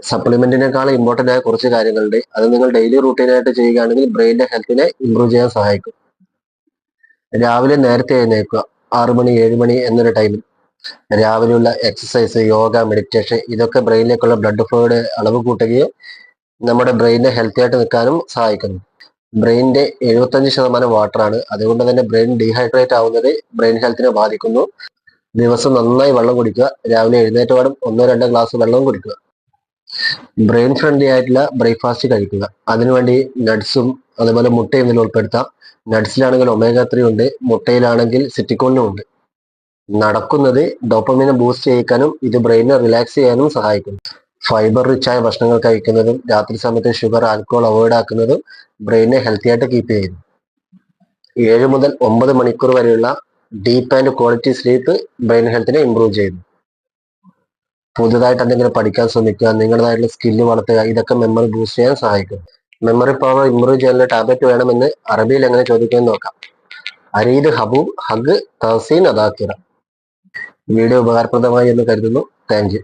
സപ്ലിമെന്റിനേക്കാൾ important ആയ കുറച്ച് കാര്യങ്ങളുണ്ട്. അത് നിങ്ങൾ ഡെയിലി റൂട്ടീനായിട്ട് ചെയ്യുകയാണെങ്കിൽ ബ്രെയിനിന്റെ ഹെൽത്തിനെ ഇംപ്രൂവ് ചെയ്യാൻ സഹായിക്കും. രാവിലെ നേരത്തെ എഴുന്നേൽക്കുക. 6 മണി 7 മണി എന്നൊരു ടൈമിൽ രാവിലെയുള്ള എക്സസൈസ്, യോഗ, മെഡിറ്റേഷൻ ഇതൊക്കെ ബ്രെയിനിലേക്കുള്ള ബ്ലഡ് ഫ്ലോയുടെ അളവ് കൂട്ടുകയും നമ്മുടെ ബ്രെയിനിനെ ഹെൽത്തി ആയിട്ട് നിൽക്കാനും സഹായിക്കുന്നു. ബ്രെയിനിന്റെ 75% വാട്ടറാണ്. അതുകൊണ്ട് തന്നെ ബ്രെയിൻ ഡീഹൈഡ്രേറ്റ് ആവുന്നത് ബ്രെയിൻ ഹെൽത്തിനെ ബാധിക്കുന്നു. ദിവസം നന്നായി വെള്ളം കുടിക്കുക. രാവിലെ എഴുന്നേറ്റ പാടും 1-2 ഗ്ലാസ് വെള്ളം കുടിക്കുക. ബ്രെയിൻ ഫ്രണ്ട്ലി ആയിട്ടുള്ള ബ്രേക്ക്ഫാസ്റ്റ് കഴിക്കുക. അതിനുവേണ്ടി നട്ട്സും അതുപോലെ മുട്ടയും ഇതിൽ ഉൾപ്പെടുത്താം. നട്ട്സിലാണെങ്കിൽ ഒമേഗ 3 ഉണ്ട്, മുട്ടയിലാണെങ്കിൽ സിറ്റിക്കോണിനും ഉണ്ട്. നടക്കുന്നത് ഡോപ്പമിനെ ബൂസ്റ്റ് ചെയ്യിക്കാനും ഇത് ബ്രെയിനിനെ റിലാക്സ് ചെയ്യാനും സഹായിക്കുന്നു. ഫൈബർ റിച്ച് ആയ ഭക്ഷണങ്ങൾ കഴിക്കുന്നതും രാത്രി സമയത്ത് ഷുഗർ, ആൽക്കഹോൾ അവോയ്ഡ് ആക്കുന്നതും ബ്രെയിനിനെ ഹെൽത്തി ആയിട്ട് കീപ്പ് ചെയ്യുന്നു. 7 മുതൽ 9 മണിക്കൂർ വരെയുള്ള deep and quality sleep brain ഹെൽത്തിനെ ഇംപ്രൂവ് ചെയ്യുന്നു. പുതുതായിട്ട് എന്തെങ്കിലും പഠിക്കാൻ ശ്രമിക്കുക, നിങ്ങളുടേതായിട്ടുള്ള സ്കില്ല് വളർത്തുക, ഇതൊക്കെ മെമ്മറി ബൂസ്റ്റ് ചെയ്യാൻ സഹായിക്കും. മെമ്മറി പവർ ഇംപ്രൂവ് ചെയ്യാനുള്ള ടാബ്ലറ്റ് വേണമെന്ന് അറബിയിൽ എങ്ങനെ ചോദിക്കുമെന്ന് നോക്കാം. അരീദ് ഹബൂബ് ഹഗ് തഹസീൻ അദാക്കിറ. വീഡിയോ ഉപകാരപ്രദമായി എന്ന് കരുതുന്നു. Thank you.